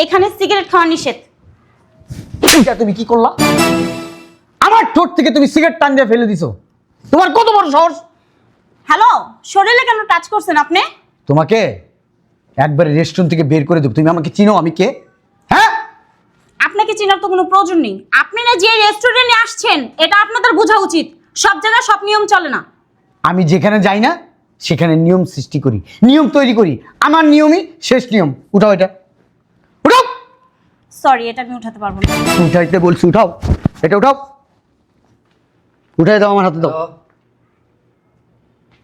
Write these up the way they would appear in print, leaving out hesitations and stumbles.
এখানে সিগারেট খাওয়া নিষেধ। এটা তুমি কি করলা? আমার ঠোঁট থেকে তুমি সিগারেট টান দিয়ে ফেলে দিছো। তোমার কত বড় সাহস? হ্যালো, শরীরে কেন টাচ করছেন আপনি? তোমাকে একবারে রেস্টুরেন্ট থেকে বের করে দেব। তুমি আমাকে চিনো আমি কে? হ্যাঁ, আপনাকে চেনার তো কোনো প্রয়োজন নেই। আপনি না যে রেস্টুরেন্টে আসছেন এটা আপনাদের বোঝা উচিত। সব জায়গায় সব নিয়ম চলে না। আমি যেখানে যাই না সেখানে নিয়ম সৃষ্টি করি, নিয়ম তৈরি করি। আমার নিয়মই শেষ নিয়ম। উঠাও এটা, উঠাও। সরি, এটা আমি উঠাতে পারবো না। উঠাইতে বলছি, উঠাও এটা, উঠাও। উঠাই দাও, আমার হাতে দাও।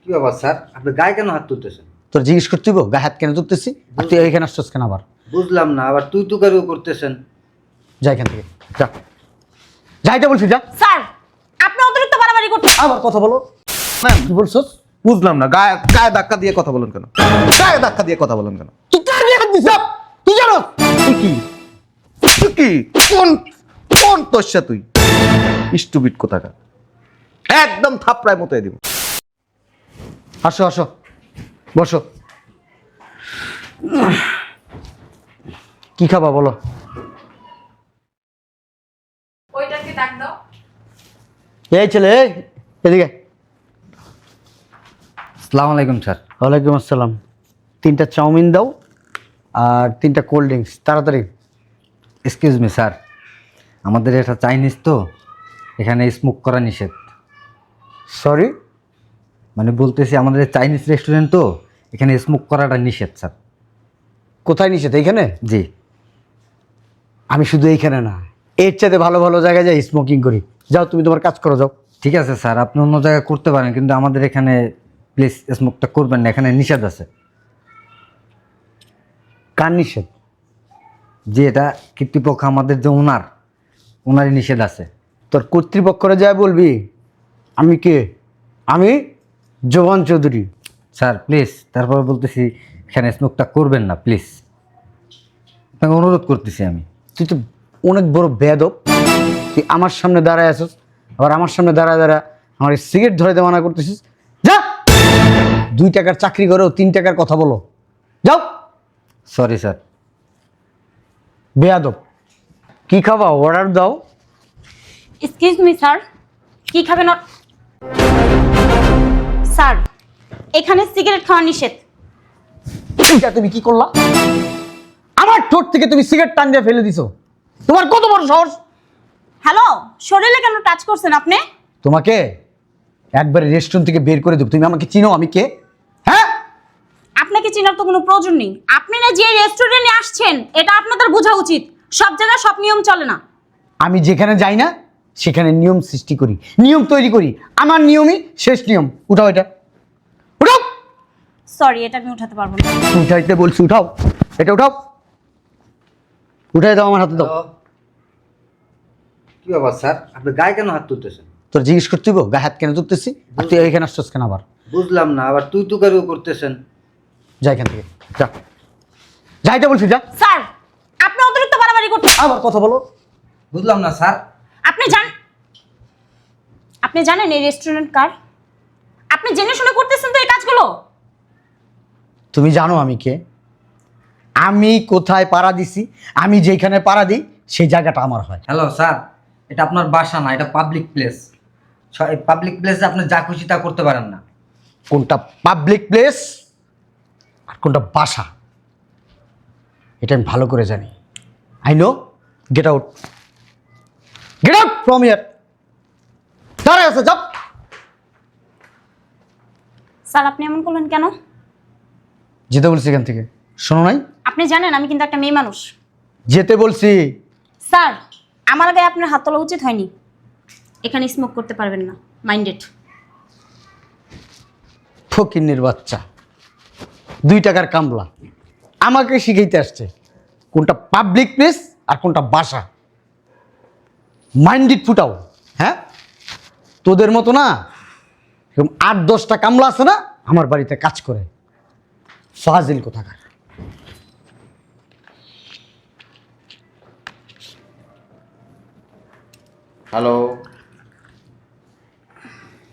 কি ব্যাপার স্যার, আপনি গায়ে কেন হাত তুলতেছেন? তোর জিজ্ঞেস করতে হইব গায়ে হাত কেন তুলতেছি? আর তুই এখানে আসছস কেন আবার? বুঝলাম না, আবার তুই তুকারিও করতেছেন। যা এখান থেকে, যা। যাইতে বলছি, যা। স্যার, আপনি অতিরিক্ত বাড়াবাড়ি করতে। আবার কথা বলো। ম্যাম, কি বলছস? বুঝলাম না, গায়ে গায়ে ধাক্কা দিয়ে কথা বলেন কেন? গায়ে ধাক্কা দিয়ে কথা বলেন কেন? তুই কার গায়ে হাত দিছিস? তুই জানো তুই কি? তুই কি কোন কোন তস্যা তুই? স্টুপিড কোথাকার, একদম থাপড়ায় মতো দিব। আসো আসো, বসো। কি খাবা বলো? ওইটাকে ডাক দাও। এই ছেলে, এই, এদিকে। আসসালামু আলাইকুম স্যার। ওয়ালাইকুম আসসালাম। 3টা চাউমিন দাও আর 3টা কোল্ড ড্রিঙ্কস, তাড়াতাড়ি। এক্সকিউজ মি স্যার, আমাদের এটা চাইনিজ তো, এখানে স্মোক করা নিষেধ। সরি? মানে বলতেছি আমাদের চাইনিজ রেস্টুরেন্ট তো, এখানে স্মোক করাটা নিষেধ স্যার। কোথায় নিষেধ? এইখানে? জি। আমি শুধু এইখানে না, এর চাইতে ভালো ভালো জায়গায় যাই স্মোকিং করি। যাও, তুমি তোমার কাজ করো, যাও। ঠিক আছে স্যার, আপনি অন্য জায়গায় করতে পারেন, কিন্তু আমাদের এখানে প্লিজ স্মোকটা করবেন না, এখানে নিষেধ আছে। কার নিষেধ? যে এটা কর্তৃপক্ষ, আমাদের যে ওনারই নিষেধ আছে। তোর কর্তৃপক্ষরা যায় বলবি আমি কে? আমি জোবান চৌধুরী। স্যার প্লিজ, তারপর বলতেছি এখানে স্মোকটা করবেন না প্লিজ, আপনাকে অনুরোধ করতেছি আমি। তুই তো অনেক বড় বেয়াদব। তুই আমার সামনে দাঁড়ায় আছিস, আবার আমার সামনে দাঁড়ায় দাঁড়া আমার সিগারেট ধরাইতে মানা করতেছিস। যা, 2 টাকার চাকরি করো, 3 টাকার কথা বলো। যাও। Sorry sir. বেয়াদব। কি খাবা অর্ডার দাও। এক্সকিউজ মি স্যার, কি খাবেন? স্যার, এখানে সিগারেট খাওয়া নিষেধ। এটা তুমি কি করলা? আমার ঠোঁট থেকে তুমি সিগারেট টান দিয়ে ফেলে দিছো। তোমার কত বড় সাহস? হ্যালো, শরীরে কেন টাচ করছেন আপনি? তোমাকে একবারে রেস্টুরেন্ট থেকে বের করে দেব। তুমি আমাকে চিনো আমি কে? হ্যাঁ, আপনাকে চেনার তো কোনো প্রয়োজন নেই। আপনি না যে রেস্টুরেন্টে আসছেন এটা আপনাদের বোঝা উচিত। সব জায়গায় সব নিয়ম চলে না। আমি যেখানে যাই না সেখানে নিয়ম সৃষ্টি করি, নিয়ম তৈরি করি। আমার নিয়মই শেষ নিয়ম। উঠাও এটা, উঠাও। সরি, এটা আমি উঠাতে পারবো না। উঠাইতে বলছি, উঠাও এটা, উঠাও। উঠাই দাও, আমার হাতে দাও। কি ব্যাপার স্যার, আপনি গায়ে কেন হাত তুলতেছেন? তোর জিজ্ঞেস করতে হইব গায়ে হাত কেন তুলতেছি? আর তুই এখানে আসছস কেন আবার? বুঝলাম না, আবার তুই তুকারিও করতেছেন। যা এখান থেকে, যা। যাইতে বলছি, যা। স্যার, আপনি অতিরিক্ত বাড়াবাড়ি করতে। আবার কথা বলো। বুঝলাম না স্যার। আপনি জানেন এই রেস্টুরেন্ট কার? আপনি জেনে শুনে করতেছেন তো এই কাজগুলো? তুমি জানো আমি কে? আমি কোথায় পাড়া দিছি? আমি যেখানে পাড়া দিই সেই জায়গাটা আমার হয়। হ্যালো স্যার, এটা আপনার বাসা না, এটা পাবলিক প্লেস। এই পাবলিক প্লেসে আপনি যা খুশি তা করতে পারেন না। কোনটা পাবলিক প্লেস আর কোনটা বাসা এটা আমি ভালো করে জানি। I know. Get out, get out from here. দাঁড়ায় আছে, যাও। স্যার, আপনি এমন করলেন কেন? যেতে বলছি এখান থেকে, শোনো নাই? আপনি জানেন আমি কিন্তু একটা মেয়ে মানুষ। যেতে বলছি। স্যার, আমার আগে আপনার হাত তোলা উচিত হয়নি। এখানে স্মোক করতে পারবেন না, মাইন্ডেড। ফকিন্নির বাচ্চা, 2 টাকার কামলা আমাকে শিখাইতে আসছে কোনটা পাবলিক প্লেস আর কোনটা বাসা। মাইন্ডিট ফুটাও। হ্যাঁ, তোদের মতো না, এরকম 8-10টা কামলা আছে না আমার বাড়িতে কাজ করে। ফাজিল কোথাকার। হ্যালো,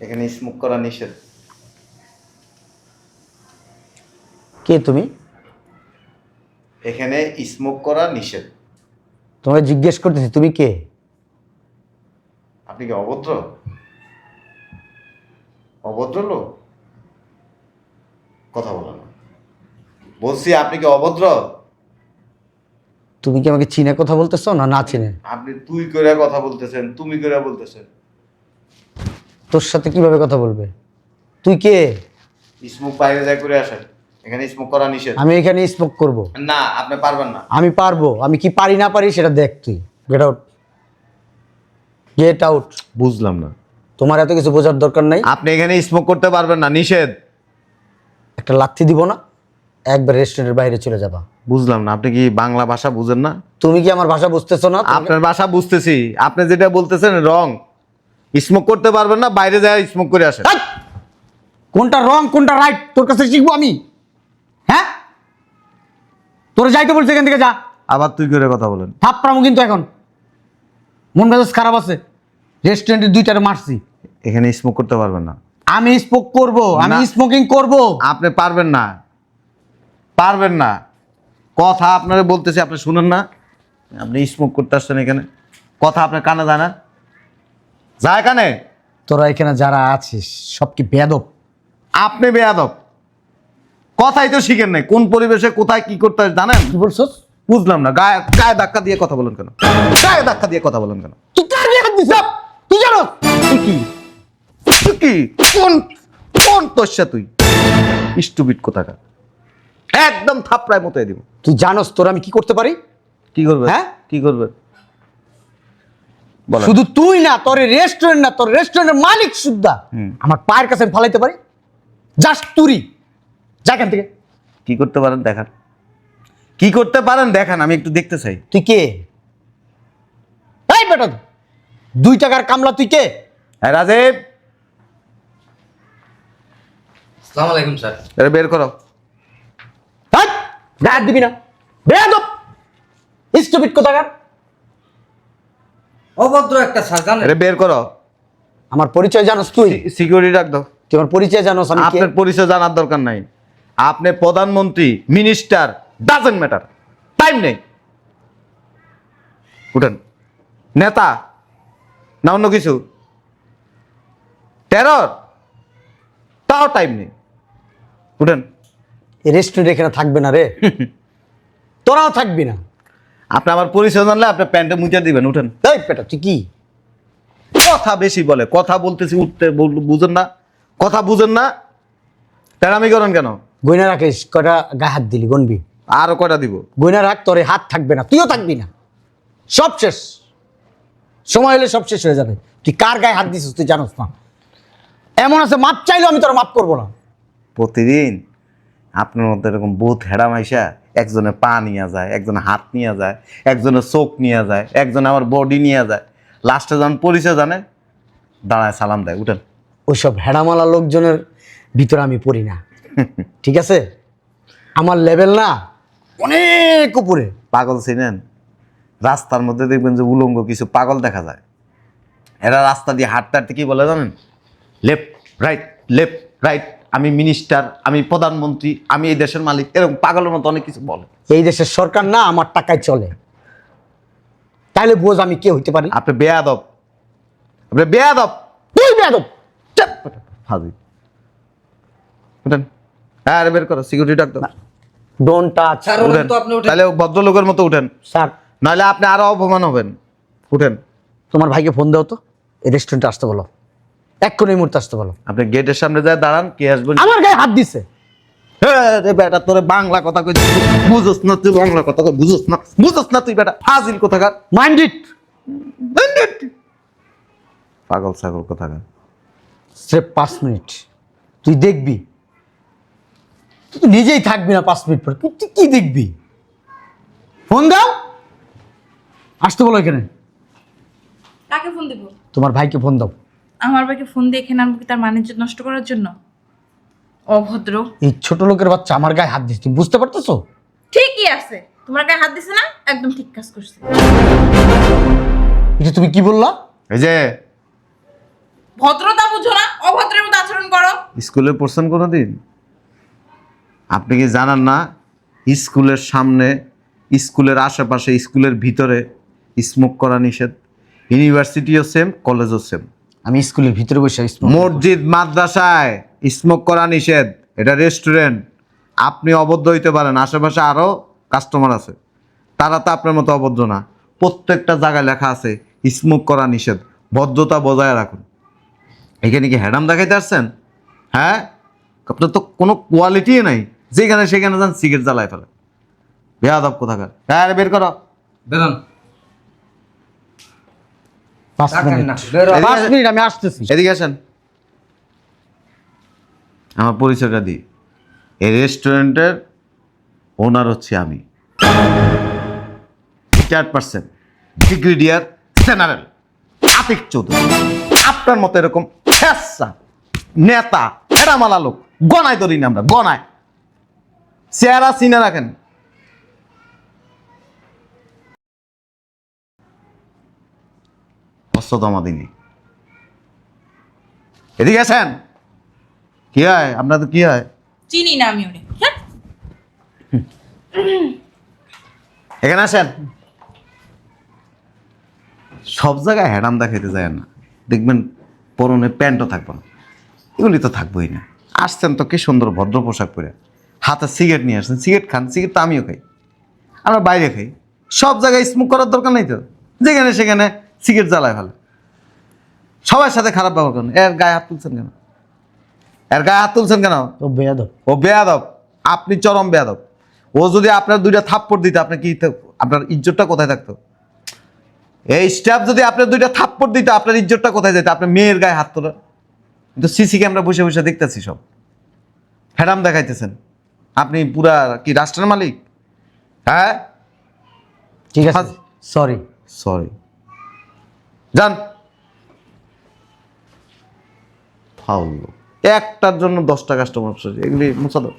এখানে স্মোক করা নিষেধ। কে তুমি? এখানে স্মোক করা নিষেধ। তোমাকে জিজ্ঞেস করতেছি তুমি কে? আপনি কি অভদ্র? অভদ্র লোক? কথা বলেন না। বলছি আপনি কি অভদ্র? তুমি কি আমাকে চিনে কথা বলতেছো না না চিনে? আপনি তুই করে কথা বলতেছেন, তুমি করে বলতেছেন। তোর সাথে কিভাবে কথা বলবে? তুই কে? স্মোক বাইরে যায় করে আসেন, এখানে স্মোক করা নিষেধ। আমি এখানে স্মোক করব? না, আপনি পারবেন না। আমি পারবো। আমি কি পারি না পারি সেটা দেখ তুই। Get out, get out. বুঝলাম না। তোমার এত কিছু বোঝার দরকার নাই। আপনি এখানে স্মোক করতে পারবেন না, নিষেধ। একটা লাথি দিব না, একবার রেস্টুরেন্টের বাইরে চলে যাবা। বুঝলাম না, আপনি কি বাংলা ভাষা বুঝেন না? তুমি কি আমার ভাষা বুঝতেছো না? আপনার ভাষা বুঝতেছি, আপনি যেটা বলতেছেন রং। স্মোক করতে পারবেন না, বাইরে যায় স্মোক করে আসেন। এই! কোনটা রং কোনটা রাইট তোর কাছে শিখবো আমি? হ্যাঁ, তোর যাইতে বলছে এখান থেকে যা। আবার তুই করে কথা বলেন। থাপ্পড়ামো কিন্তু এখন। মন মেজাজ খারাপ আছে। রেস্টুরেন্টে দুইটারে মারছি। এখানে স্মোক করতে পারবেন না। আমি স্মোক করব, আমি না। স্মোকিং করব। আপনি পারবেন না, পারবেন না। কথা আপনারা বলতেছি, আপনি শুনেন না? আপনি স্মোক করতে আসছেন এখানে, কথা আপনার কানে যায় না? যায় কানে? তোরা এখানে যারা আছিস সব কি বেয়াদব? আপনি বেয়াদব। কথাই তো শিখেন নাই, কোন পরিবেশে কোথায় কি করতে হয় জানেন? কি বলছস? বুঝলাম না। গায়ে গায়ে ধাক্কা দিয়ে কথা বলেন কেন? গায়ে ধাক্কা দিয়ে কথা বলেন কেন? তুই কার বিয়ে করছিস? তুই জানো তুই কি? তুই কি কোন কোন তস্যা তুই? স্টুপিড কোথাকার। একদম থাপড়ায় মতো দিব। তুই জানোস তোর আমি কি করতে পারি? কি করবে? হ্যাঁ? কি করবে? বলেন। শুধু তুই না, তোর রেস্টুরেন্ট না, তোর রেস্টুরেন্টের মালিক সুদ্ধা আমার পায়ের কাছে আমি ফালাইতে পারি। জাস্ট তুই যা এখান থেকে। কি করতে পারেন দেখান, কি করতে পারেন দেখান, আমি একটু দেখতে চাই। তুই কে? এই বেটা 2 টাকার কামলা তুই কে? হ্যাঁ রাজীব, আসসালামু আলাইকুম স্যার। এটা বের করো। হাট! গায়ে হাত দিবি না, বেয়াদব স্টুপিড কোথাকার। অভদ্র একটা স্যার জানেন। এটা বের করো। আমার পরিচয় জানোস তুই? সিকিউরিটি রাখ দাও। তুই আমার পরিচয় জানোস আমি কে? আপনার পরিচয় জানার দরকার নাই। আপনি প্রধানমন্ত্রী, মিনিস্টার, ডাজন্ট ম্যাটার, টাইম নেই। উঠেন। নেতা না অন্য কিছু? টেরর, তাও টাইম নেই। উঠেন। এই রেস্টুরেন্ট এখানে থাকবে না রে। তোরাও থাকবি না। আপনি আমার পরিচয় জানলে আপনি প্যান্টে মুচে দিবেন। উঠেন। এই বেটা তুই কি? কথা বেশি বলে, কথা বলতেছি, উঠতে বুঝেন না? কথা বুঝেন না, তেরামি করেন কেন? গয়না রাখিস কটা গায়ে হাত দিলি গনবি? আরো কয়টা দিব? গয়না রাখ, তোর হাত থাকবে না, তুইও থাকবি না। সব শেষ, সময় হলে সব শেষ হয়ে যাবে। তুই কার গায়ে হাত দিছিস তুই জানোস না? এমন আছে মাপ চাইলেও আমি তোর মাপ করবো না। প্রতিদিন আপনার মধ্যে এরকম বহুত হেডা মাইসা, একজনে পা নিয়ে যায়, একজনে হাত নিয়ে যায়, একজনে চোখ নিয়ে যায়, একজনে আমার বডি নিয়ে যায়, লাস্টে যখন পরিচয় জানে দাঁড়ায় সালাম দেয়। উঠেন। ওইসব হেডামালা লোকজনের ভিতরে আমি পড়ি না, ঠিক আছে? আমার লেভেল না অনেক উপরে। পাগল চিনেন? রাস্তার মধ্যে দেখবেন যে উলঙ্গ কিছু পাগল দেখা যায়, এরা রাস্তা দিয়ে হাঁটতে হাঁটতে কি বলে জানেন? লেফট রাইট, লেফট রাইট, আমি মিনিস্টার, আমি প্রধানমন্ত্রী, আমি এই দেশের মালিক, এরকম পাগলের মতো অনেক কিছু বলে। এই দেশের সরকার না আমার টাকায় চলে, তাইলে বোঝ আমি কে হইতে পারি। আপনি বেয়াদব, আপনি বেয়াদব। তুই বেয়াদব। ফাজি। উঠেন। হ্যাঁ আরে বের করো, সিকিউরিটি ডাক দাও। Don't touch. স্যার উঠেন। ওঠেন তো, আপনি ওঠেন। তাহলে ভদ্রলোকের মতো উঠেন, স্যার নাহলে আপনি আরো অপমান হবেন। উঠেন। তোমার ভাইকে ফোন দাও তো, এই রেস্টুরেন্টে আসতে বলো, এক্ষুনি এই মুহূর্তে আসতে বলো। আপনি গেটের সামনে যায় দাঁড়ান, কে আসবেন? আমার গায়ে হাত দিছে। হ্যাঁ রে বেটা, তোরে বাংলা কথা কই, বুঝোস না তুই? বাংলা কথা কই বুঝোস না? বুঝোস না তুই বেটা? ফাজিল কোথাকার, মাইন্ড ইট। পাগল ছাগল কোথাকার। স্রেফ 5 মিনিট তুই দেখবি, তুই তো নিজেই থাকবি না 5 মিনিট পর, তুই কি দেখবি? ফোন দাও, আসতে বলো এখানে। কাকে ফোন দিব? তোমার ভাইকে ফোন দাও। আমার ভাইকে ফোন দিয়ে এখানে আনবো কি তার মান ইজ্জত নষ্ট করার জন্য? অভদ্র। এই ছোট লোকের বাচ্চা আমার গায়ে হাত দিচ্ছে, তুমি বুঝতে পারতেছো? ঠিকই আছে, তোমার গায়ে হাত দিছে না, একদম ঠিক কাজ করছে। এটা তুমি কি বললা? এই যে ভদ্রতা বুঝো না, অভদ্রের মতো আচরণ করো। স্কুলে পড়ছেন কোনোদিন? আপনি কি জানান না স্কুলের সামনে স্কুলের আশেপাশে স্কুলের ভিতরে স্মোক করা নিষেধ। ইউনিভার্সিটিও সেম, কলেজও সেম। আমি স্কুলের ভিতরে বসে মসজিদ মাদ্রাসায় স্মোক করা নিষেধ। এটা রেস্টুরেন্ট, আপনি অবদ্ধ হইতে পারেন, আশেপাশে আরও কাস্টমার আছে, তারা তো আপনার মতো অবদ্ধ না। প্রত্যেকটা জায়গায় লেখা আছে স্মোক করা নিষেধ, ভদ্রতা বজায় রাখুন। এখানে কি হ্যাডাম দেখাইতে আসছেন? হ্যাঁ, আপনার তো কোনো কোয়ালিটি নাই, যেখানে সেখানে যান সিগারেট জ্বালায় ফেলে। বেয়াদব কোথাকার। হ্যাঁ, বের করো। বেরোন। 5 রাখেন মিনিট না, বেরো। 5 মিনিট আমি আসতেছি। এদিকে আসেন, আমার পরিচয়টা দিই। এই রেস্টুরেন্টের ওনার হচ্ছে আমি, chairperson brigadier general Atiq Chowdhury. আপনার মতো এরকম ফ্যাসা নেতা হেরামালা লোক গনায় ধরি না আমরা, গনায়। চেহারা চিনে রাখেন। অস্তমা দিনই এদিকে আসেন। কি হয় আপনাদের, কি হয়? চিনি না আমি ওরে। হ্যাঁ? এখানে আসেন। সব জায়গায় হ্যাডাম দেখাইতে যায় না, দেখবেন পরনে প্যান্টও থাকবে না, এগুলি তো থাকবোই না। আসছেন তো কি সুন্দর ভদ্র পোশাক পরে, হাতে সিগারেট নিয়ে আসছেন, সিগারেট খান। সিগারেট তো আমিও খাই, আমরা বাইরে খাই। সব জায়গায় স্মোক করার দরকার নেই তো, যেখানে সেখানে সিগারেট জ্বালায় ফেলে। সবার সাথে খারাপ ব্যবহার করেন। এর গায়ে হাত তুলছেন কেন? এর গায়ে হাত তুলছেন কেন? তো বেয়াদব। ও বেয়াদব, আপনি চরম বেয়াদব। ও যদি আপনার 2টা থাপ্পড় দিত, আপনি কি আপনার ইজ্জতটা কোথায় থাকতো? এই স্টাফ যদি আপনার 2টা থাপ্পড় দিত, আপনার ইজ্জতটা কোথায় যেত? আপনার মেয়ের গায়ে হাত তোলা। কিন্তু সিসি ক্যামেরা বসে বসে দেখতেছি সব হ্যাডাম দেখাইতেছেন। আপনি পুরা কি রাষ্ট্রের মালিক? হ্যাঁ, ঠিক আছে, সরি। সরি, যান। ফাউল একটার জন্য 10টা কাস্টমার, এগুলি মুছা দাও।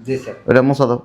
জি স্যার। এটা মুছা দাও।